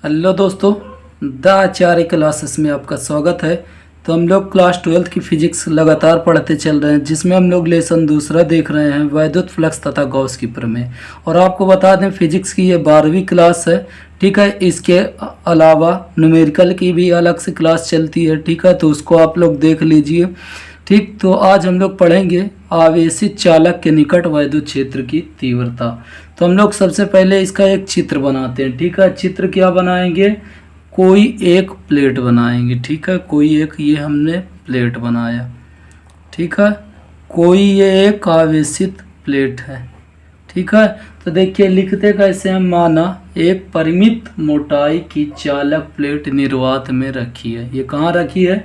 Hello दोस्तों, the Acharya classes में आपका स्वागत है। तो हम लोग क्लास 12th की फिजिक्स लगातार पढ़ते चल रहे हैं, जिसमें हम लोग लेसन दूसरा देख रहे हैं, वैद्युत फ्लक्स तथा गॉस की प्रमेय। और आपको बता दें, फिजिक्स की ये 12वीं क्लास है। ठीक है, इसके अलावा न्यूमेरिकल की भी अलग से क्लास चलती है। ठीक है, तो उसको आप लोग देख लीजिए। ठीक, तो आज हम लोग पढ़ेंगे आवेशित चालक के निकट वैद्युत क्षेत्र की तीव्रता। तो हम लोग सबसे पहले इसका एक चित्र बनाते हैं। ठीक है, चित्र क्या बनाएंगे? कोई एक प्लेट बनाएंगे। ठीक है, कोई एक ये हमने प्लेट बनाया। ठीक है, कोई ये एक आवेशित प्लेट है। ठीक है, तो देखिए लिखते कैसे हैं। माना एक परिमित मोटाई की चालक प्लेट निर्वात में रखी है। ये कहाँ रखी है?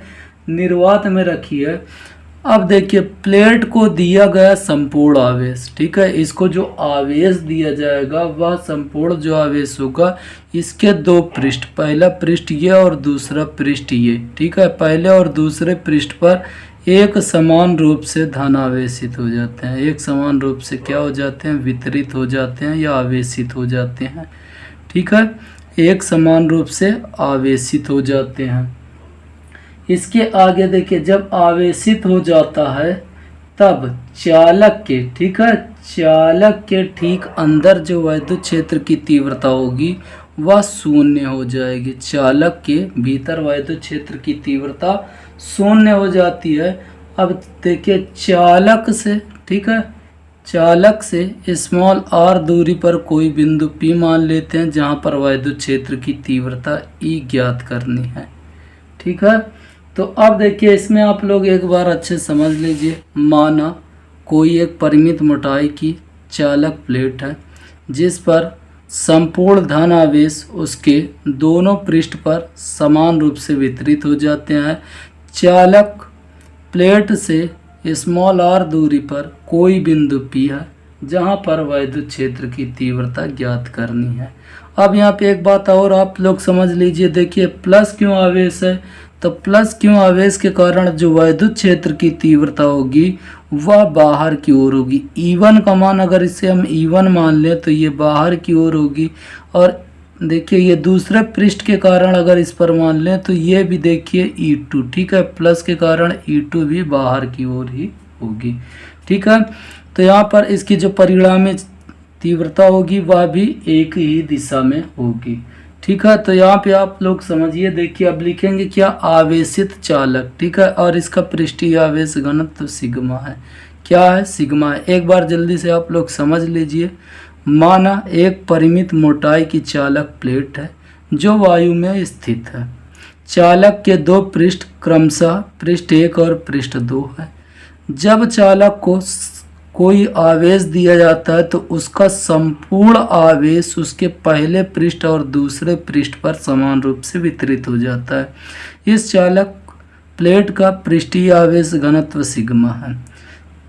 निर्वात में रखी है। अब देखिए, प्लेट को दिया गया संपूर्ण आवेश। ठीक है, इसको जो आवेश दिया जाएगा वह संपूर्ण जो आवेश होगा, इसके दो पृष्ठ, पहला पृष्ठ ये और दूसरा पृष्ठ ये। ठीक है, पहले और दूसरे पृष्ठ पर एक समान रूप से धनावेशित हो जाते हैं। एक समान रूप से क्या हो जाते हैं? वितरित हो जाते हैं या आवेशित हो जाते हैं। ठीक है, एक समान रूप से आवेशित हो जाते हैं। इसके आगे देखिए, जब आवेशित हो जाता है तब चालक के, ठीक है, चालक के ठीक अंदर जो वैद्युत क्षेत्र की तीव्रता होगी वह शून्य हो जाएगी। चालक के भीतर वैद्युत क्षेत्र की तीव्रता शून्य हो जाती है। अब देखिए, चालक से, ठीक है, चालक से स्मॉल r दूरी पर कोई बिंदु P मान लेते हैं, जहां पर वैद्युत क्षेत्र की तीव्रता E ज्ञात करनी है। ठीक है, तो अब देखिए, इसमें आप लोग एक बार अच्छे समझ लीजिए। माना कोई एक परिमित मोटाई की चालक प्लेट है, जिस पर संपूर्ण धन आवेश उसके दोनों पृष्ठ पर समान रूप से वितरित हो जाते हैं। चालक प्लेट से स्मॉल r दूरी पर कोई बिंदु P है, जहां पर वैद्युत क्षेत्र की तीव्रता ज्ञात करनी है। अब यहाँ पे एक बात और आप लोग समझ लीजिए। देखिए, प्लस क्यों आवेश है? तो प्लस क्यों आवेश के कारण जो वैद्युत क्षेत्र की तीव्रता होगी वह बाहर की ओर होगी। E1 का मान अगर इसे हम E1 मान लें तो ये बाहर की ओर होगी। और देखिए, ये दूसरे पृष्ठ के कारण अगर इस पर मान लें तो ये भी देखिए E2, ठीक है, प्लस के कारण E2 भी बाहर की ओर ही होगी। ठीक है, तो यहाँ पर इसकी जो परिणामी तीव्रता होगी वह भी एक ही दिशा में होगी। ठीक है, तो यहाँ पे आप लोग समझिए। देखिए, अब लिखेंगे क्या? आवेशित चालक। ठीक है, और इसका पृष्ठीय आवेश घनत्व सिग्मा है। क्या है? सिग्मा है। एक बार जल्दी से आप लोग समझ लीजिए। माना एक परिमित मोटाई की चालक प्लेट है जो वायु में स्थित है। चालक के दो पृष्ठ क्रमशः पृष्ठ 1 और पृष्ठ 2 है। जब चालक को कोई आवेश दिया जाता है तो उसका संपूर्ण आवेश उसके पहले पृष्ठ और दूसरे पृष्ठ पर समान रूप से वितरित हो जाता है। इस चालक प्लेट का पृष्ठीय आवेश घनत्व सिग्मा है।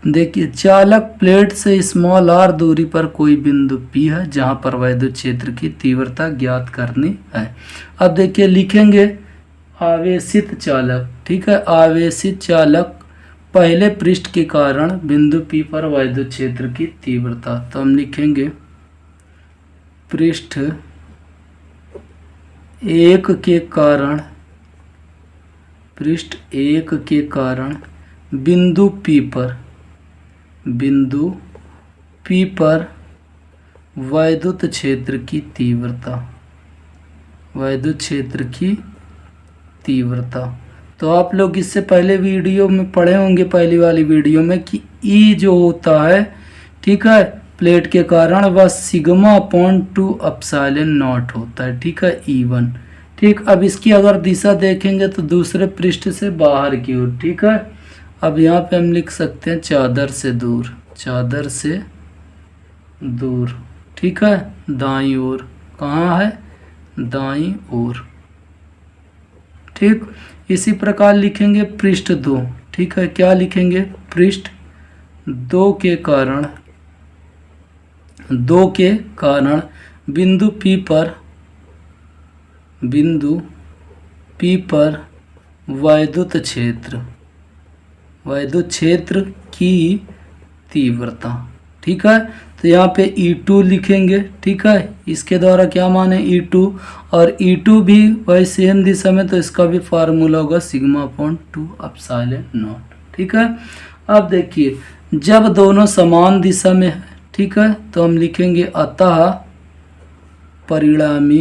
देखिए, चालक प्लेट से स्मॉल r दूरी पर कोई बिंदु P है, जहां पर वैद्युत क्षेत्र की तीव्रता ज्ञात करनी है। अब देखिए, लिखेंगे आवेशित चालक। ठीक है, आवेशित चालक पहले पृष्ठ के कारण बिंदु P पर वैद्युत क्षेत्र की तीव्रता। तो हम लिखेंगे पृष्ठ 1 के कारण, पृष्ठ 1 के कारण बिंदु P पर वैद्युत क्षेत्र की तीव्रता, वैद्युत क्षेत्र की तीव्रता। तो आप लोग इससे पहले वीडियो में पढ़े होंगे, पहली वाली वीडियो में, कि ई जो होता है, ठीक है, प्लेट के कारण वह सिग्मा अपॉन 2 एप्सिलॉन नॉट होता है। ठीक है, E1। ठीक, अब इसकी अगर दिशा देखेंगे तो दूसरे पृष्ठ से बाहर की ओर। ठीक है, अब यहाँ पे हम लिख सकते हैं चादर से दूर, चादर से दूर। ठीक है, दाईं ओर। कहाँ है? दाईं ओर। ठीक, इसी प्रकार लिखेंगे पृष्ठ 2। ठीक है, क्या लिखेंगे? पृष्ठ 2 के कारण, 2 के कारण बिंदु P पर वैद्युत क्षेत्र की तीव्रता। ठीक है, तो तो यहाँ पे E2 लिखेंगे, ठीक है। इसके द्वारा क्या माने E2, और E2 भी वही सेम दिशा में, तो इसका भी फार्मूला होगा सिग्मा अपॉन 2 एप्सिलॉन नॉट, ठीक है। अब देखिए जब दोनों समान दिशा में है, ठीक है, तो हम लिखेंगे अतः परिणामी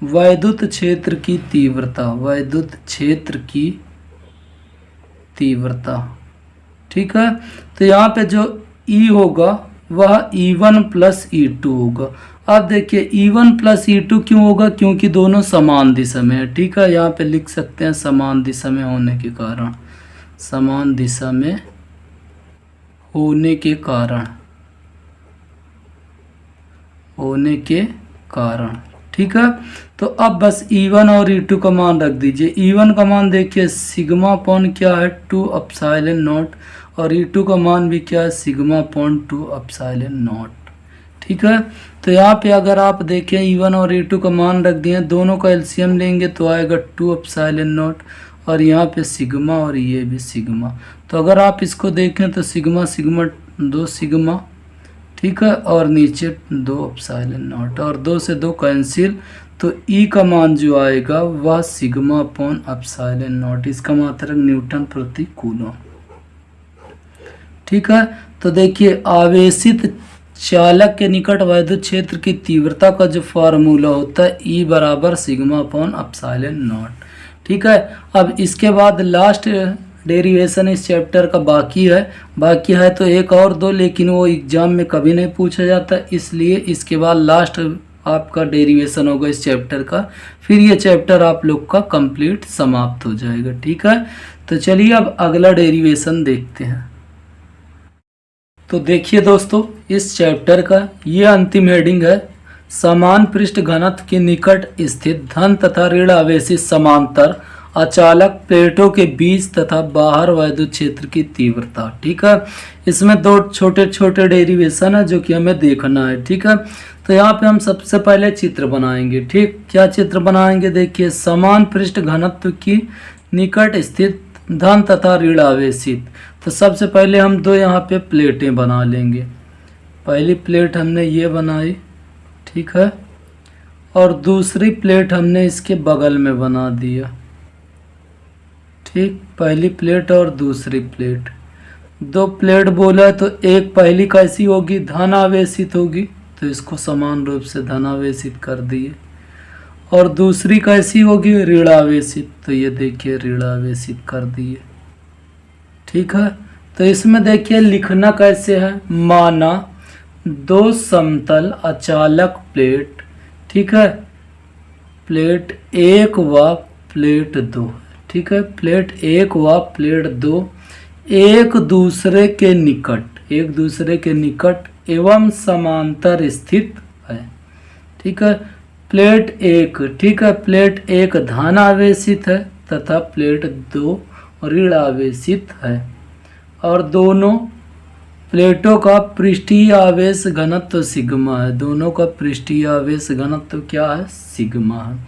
वैद्युत क्षेत्र की तीव्रता, वैद्युत क्षेत्र की तीव्रता, ठीक है। तो यहाँ पे जो E होगा वह E1 प्लस E2 होगा। अब देखिए E1 प्लस E2 क्यों होगा, क्योंकि दोनों समान दिशा में है, ठीक है। यहाँ पे लिख सकते हैं समान दिशा में होने के कारण, समान दिशा में होने के कारण, होने के कारण, ठीक है। तो अब बस E1 और E2 का मान रख दीजिए। E1 का मान देखिए सिग्मा अपॉन क्या है 2 एप्सिलॉन नॉट, और E2 का मान भी क्या है सिग्मा अपॉन 2 एप्सिलॉन नॉट, ठीक है। तो यहाँ पे अगर आप देखें E1 और E2 का मान रख दिए, दोनों का एलसीएम लेंगे तो आएगा 2 एप्सिलॉन नॉट, और यहाँ पे सिग्मा और ये भी सिग्मा। तो अगर आप इसको देखें तो सिग्मा सिग्मा 2 सिग्मा, ठीक है, और नीचे 2 एप्सिलॉन नॉट, और 2 से 2 कैंसिल, तो E का मान जो आएगा वह सिग्मा अपॉन एप्सिलॉन नॉट, इसका मात्रक न्यूटन प्रति कूलम, ठीक है। तो देखिए आवेशित चालक के निकट वैद्युत क्षेत्र की तीव्रता का जो फार्मूला होता है E बराबर सिग्मा अपॉन एप्सिलॉन नॉट, ठीक है। अब इसके बाद लास्ट डेरिवेशन इस चैप्टर का बाकी है तो एक और दो, लेकिन वो एग्जाम में कभी नहीं पूछा जाता, इसलिए इसके बाद लास्ट आपका डेरिवेशन होगा इस चैप्टर का, फिर ये चैप्टर आप लोग का कंप्लीट समाप्त हो जाएगा, ठीक है। तो चलिए अब अगला डेरिवेशन देखते हैं। तो देखिए दोस्तों इस चैप्टर का ये अंतिम हेडिंग है, समान पृष्ठ घनत्व के निकट स्थित धन तथा ऋण आवेशित समांतर अचालक प्लेटों के बीच तथा बाहर वैद्युत क्षेत्र की तीव्रता, ठीक है। इसमें दो छोटे छोटे डेरिवेशन है जो कि हमें देखना है, ठीक है। तो यहाँ पे हम सबसे पहले चित्र बनाएंगे, ठीक। क्या चित्र बनाएंगे, देखिए समान पृष्ठ घनत्व की निकट स्थित धन तथा ऋण आवेशित। तो सबसे पहले हम दो यहाँ पे प्लेटें बना लेंगे। पहली प्लेट हमने ये बनाई, ठीक है, और दूसरी प्लेट हमने इसके बगल में बना दिया, ठीक। पहली प्लेट और दूसरी प्लेट, दो प्लेट बोला तो एक पहली कैसी होगी, धन आवेशित होगी, तो इसको समान रूप से धन आवेशित कर दिए, और दूसरी कैसी होगी ऋण आवेशित, तो ये देखिए ऋण आवेशित कर दिए, ठीक है। तो इसमें देखिए लिखना कैसे है, माना दो समतल अचालक प्लेट, ठीक है, प्लेट 1 व प्लेट 2, ठीक है, प्लेट 1 व प्लेट 2 एक दूसरे के निकट एवं समांतर स्थित है, ठीक है। प्लेट 1, ठीक है, प्लेट 1 धन आवेशित है तथा प्लेट 2 ऋण आवेशित है, और दोनों प्लेटों का पृष्ठीय आवेश घनत्व सिग्मा है, दोनों का पृष्ठीय आवेश घनत्व क्या है, सिग्मा है।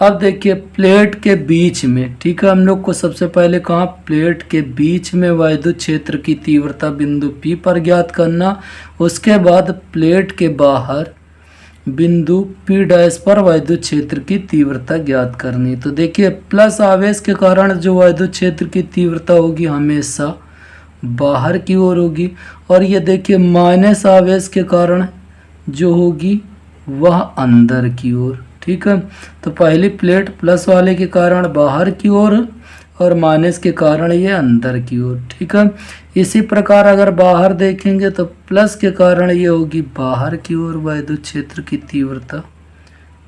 अब देखिए प्लेट के बीच में, ठीक है, हम लोग को सबसे पहले कहा प्लेट के बीच में वैद्युत क्षेत्र की तीव्रता बिंदु P पर ज्ञात करना, उसके बाद प्लेट के बाहर बिंदु P डैश पर वैद्युत क्षेत्र की तीव्रता ज्ञात करनी। तो देखिए प्लस आवेश के कारण जो वैद्युत क्षेत्र की तीव्रता होगी हमेशा बाहर की ओर होगी, और ये देखिए माइनस आवेश के कारण जो होगी वह अंदर की ओर, ठीक है। तो पहली प्लेट प्लस वाले के कारण बाहर की ओर और माइनस के कारण ये अंदर की ओर, ठीक है। इसी प्रकार अगर बाहर देखेंगे तो प्लस के कारण ये होगी बाहर की ओर वैद्युत क्षेत्र की तीव्रता,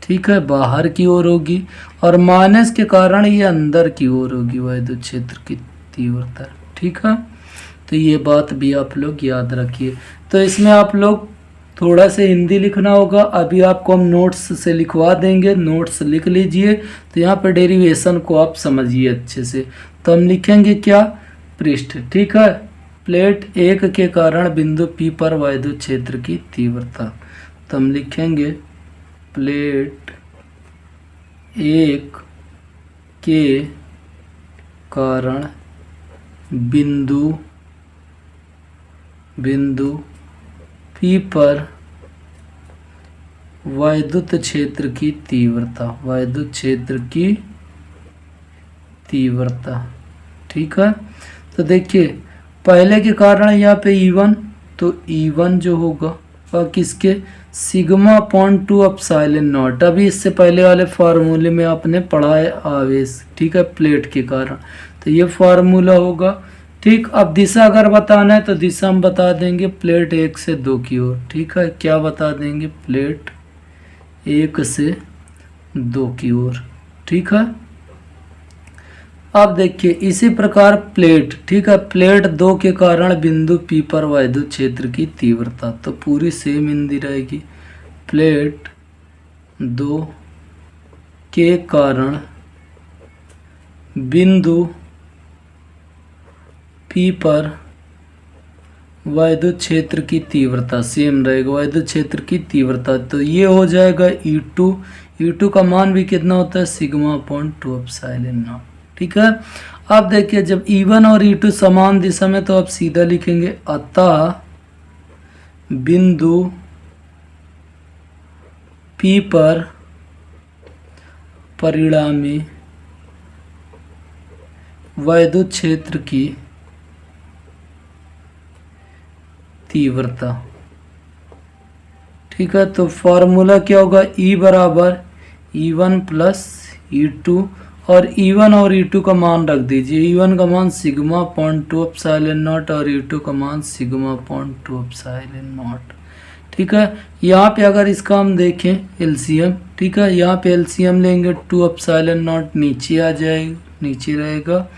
ठीक है, बाहर की ओर होगी, और माइनस के कारण ये अंदर की ओर होगी वैद्युत क्षेत्र की तीव्रता, ठीक है। तो ये बात भी आप लोग याद रखिए। तो इसमें आप लोग थोड़ा से हिंदी लिखना होगा, अभी आपको हम नोट्स से लिखवा देंगे, नोट्स लिख लीजिए। तो यहाँ पे डेरिवेशन को आप समझिए अच्छे से। तो हम लिखेंगे क्या, पृष्ठ, ठीक है, प्लेट 1 के कारण बिंदु P पर वैद्युत क्षेत्र की तीव्रता। तो हम लिखेंगे प्लेट 1 के कारण बिंदु बिंदु P पर वैद्युत क्षेत्र की तीव्रता, वैद्युत क्षेत्र की तीव्रता। ठीक है, तो देखिए पहले के कारण यहाँ पे E1, तो E1 जो होगा वह किसके सिग्मा अपॉन 2 एप्सिलॉन नॉट। अभी इससे पहले वाले फार्मूले में आपने पढ़ा है आवेश, ठीक है, प्लेट के कारण, तो ये फार्मूला होगा। ठीक, अब दिशा अगर बताना है तो दिशा हम बता देंगे प्लेट 1 से 2 की ओर। ठीक है, क्या बता देंगे, प्लेट 1 से 2 की ओर। ठीक है, अब देखिए इसी प्रकार प्लेट, ठीक है, प्लेट 2 के कारण बिंदु P पर वैद्युत क्षेत्र की तीव्रता तो पूरी सेम हिंदी रहेगी। प्लेट 2 के कारण बिंदु P पर वैद्युत क्षेत्र की तीव्रता सेम रहेगा, वैद्युत क्षेत्र की तीव्रता, तो ये हो जाएगा E2। E2 का मान भी कितना होता है, सिग्मा अपॉन 2 एप्सिलॉन नॉट। ठीक है, अब देखिए जब E1 और E2 समान दिशा में तो आप सीधा लिखेंगे अतः बिंदु P पर परिणामी वैद्युत क्षेत्र की तीव्रता। ठीक है, तो फॉर्मूला क्या होगा, E बराबर E1 प्लस E2, और E1 और E2 का मान रख दीजिए। E1 का मान सिग्मा अपॉन 2 एप्सिलॉन नॉट और E2 का मान सिग्मा अपॉन 2 एप्सिलॉन नॉट। ठीक है, यहाँ पे अगर इसका हम देखें एलसीएम, ठीक है, यहाँ पे एलसीएम लेंगे 2 एप्सिलॉन नॉट नीचे आ जाएगा, नीचे रहेगा,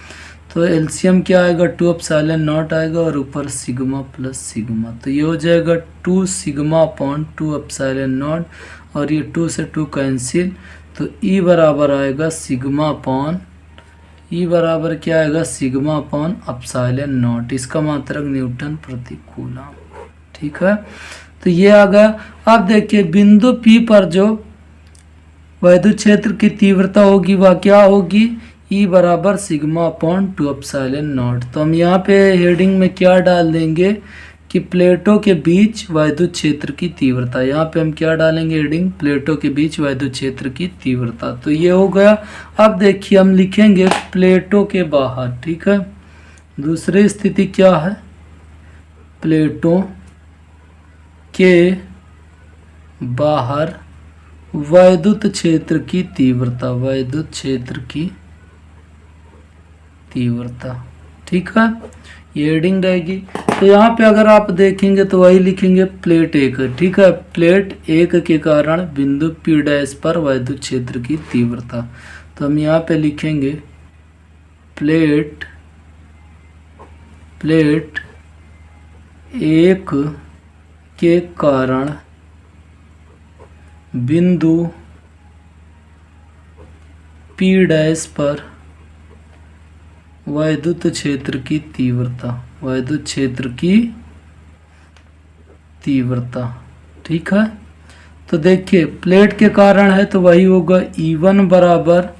तो एलसीएम क्या आएगा, 2 एप्सिलॉन नॉट आएगा और ऊपर सिग्मा प्लस सिग्मा, तो ये हो जाएगा 2 सिग्मा अपॉन 2 एप्सिलॉन नॉट, और ये 2 से 2 कैंसिल, तो E बराबर आएगा सिग्मा अपॉन, E बराबर क्या आएगा, सिग्मा अपॉन एप्सिलॉन नॉट, इसका मात्रक न्यूटन प्रति कूलम। ठीक है, तो ये आ गया। अब देखिए बिंदु P पर जो वैद्युत क्षेत्र की तीव्रता होगी वह क्या होगी, E बराबर सिग्मा अपॉन 2 एप्सिलॉन नॉट। तो हम यहाँ पे हेडिंग में क्या डाल देंगे कि प्लेटों के बीच वैद्युत क्षेत्र की तीव्रता, यहाँ पे हम क्या डालेंगे हेडिंग, प्लेटों के बीच वैद्युत क्षेत्र की तीव्रता, तो ये हो गया। अब देखिए हम लिखेंगे प्लेटों के बाहर। ठीक है, दूसरी स्थिति क्या है, प्लेटों के बाहर वैद्युत क्षेत्र की तीव्रता, वैद्युत क्षेत्र की तीव्रता। ठीक है, ये हेडिंग रहेगी। तो यहाँ पे अगर आप देखेंगे तो वही लिखेंगे प्लेट 1। ठीक है, प्लेट 1 के कारण बिंदु P डैश पर वैद्युत क्षेत्र की तीव्रता, तो हम यहाँ पे लिखेंगे प्लेट 1 के कारण बिंदु P डैश पर वैद्युत क्षेत्र की तीव्रता, वैद्युत क्षेत्र की तीव्रता। ठीक है, तो देखिए प्लेट के कारण है तो वही होगा E1 बराबर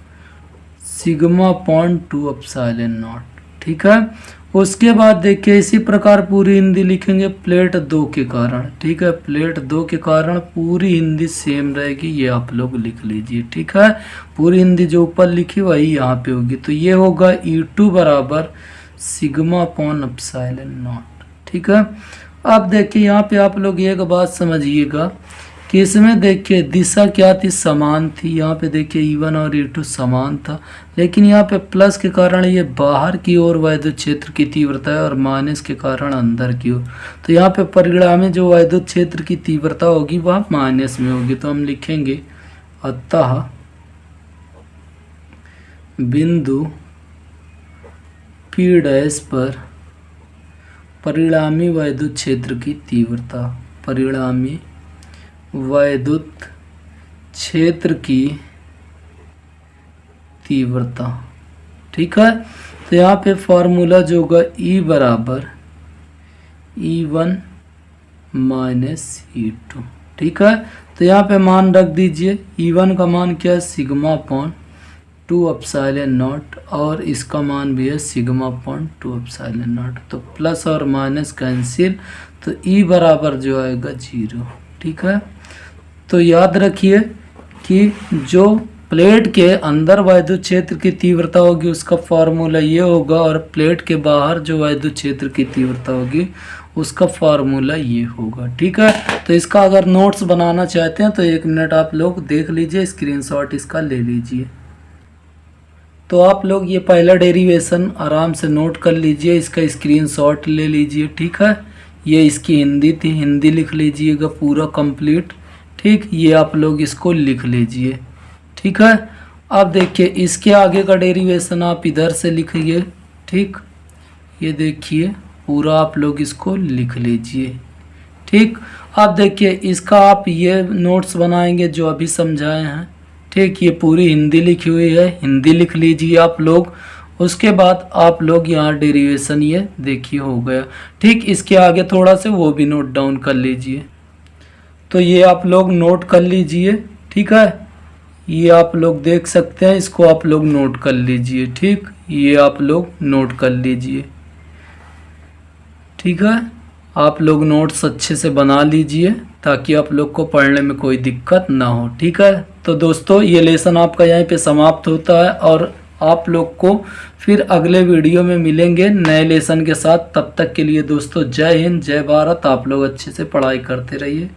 सिग्मा अपॉन 2 एप्सिलॉन नॉट। ठीक है, उसके बाद देखिए इसी प्रकार पूरी हिंदी लिखेंगे प्लेट 2 के कारण। ठीक है, प्लेट 2 के कारण पूरी हिंदी सेम रहेगी, ये आप लोग लिख लीजिए। ठीक है, पूरी हिंदी जो ऊपर लिखी वही यहाँ पे होगी, तो ये होगा E2 बराबर सिग्मा अपॉन एप्सिलॉन नॉट। ठीक है, अब देखिए यहाँ पे आप लोग एक बात समझिएगा कि इसमें देखिए दिशा क्या थी, समान थी। यहाँ पे देखिए E1 और E2 समान था, लेकिन यहाँ पे प्लस के कारण ये बाहर की ओर वैद्युत क्षेत्र की तीव्रता है और माइनस के कारण अंदर की ओर, तो यहाँ पे परिणामी जो वैद्युत क्षेत्र की तीव्रता होगी वह माइनस में होगी। तो हम लिखेंगे अतः बिंदु P डैश पर परिणामी वैद्युत क्षेत्र की तीव्रता, परिणामी वैद्युत क्षेत्र की तीव्रता। ठीक है, तो यहाँ पे फॉर्मूला जो होगा E बराबर E1 माइनस E2। ठीक है, तो यहाँ पे मान रख दीजिए, E1 का मान क्या है, sigma upon two epsilon not और इसका मान भी है sigma upon two epsilon not. तो प्लस और माइनस कैंसिल, तो ई बराबर जो आएगा 0। ठीक है, तो याद रखिए कि जो प्लेट के अंदर वैद्युत क्षेत्र की तीव्रता होगी उसका फार्मूला ये होगा, और प्लेट के बाहर जो वैद्युत क्षेत्र की तीव्रता होगी उसका फार्मूला ये होगा। ठीक है, तो इसका अगर नोट्स बनाना चाहते हैं तो 1 मिनट आप लोग देख लीजिए, स्क्रीनशॉट इसका ले लीजिए। तो आप लोग ये पहला डेरिवेशन आराम से नोट कर लीजिए, इसका स्क्रीनशॉट ले लीजिए। ठीक है, ये इसकी हिंदी थी, हिंदी लिख लीजिएगा पूरा कंप्लीट। ठीक, ये आप लोग इसको लिख लीजिए। ठीक है, अब देखिए इसके आगे का डेरिवेशन आप इधर से लिखिए। ठीक, ये देखिए पूरा आप लोग इसको लिख लीजिए। ठीक, अब देखिए इसका आप ये नोट्स बनाएंगे जो अभी समझाए हैं। ठीक, ये पूरी हिंदी लिखी हुई है, हिंदी लिख लीजिए आप लोग। उसके बाद आप लोग यहाँ डेरिवेशन ये देखिए हो गया। ठीक, इसके आगे थोड़ा से वो भी नोट डाउन कर लीजिए। तो ये आप लोग नोट कर लीजिए। ठीक है, ये आप लोग देख सकते हैं, इसको आप लोग नोट कर लीजिए। ठीक, ये आप लोग नोट कर लीजिए। ठीक है, आप लोग नोट्स अच्छे से बना लीजिए ताकि आप लोग को पढ़ने में कोई दिक्कत ना हो। ठीक है, तो दोस्तों ये लेसन आपका यहीं पे समाप्त होता है, और आप लोग को फिर अगले वीडियो में मिलेंगे नए लेसन के साथ। तब तक के लिए दोस्तों जय हिंद, जय भारत। आप लोग अच्छे से पढ़ाई करते रहिए।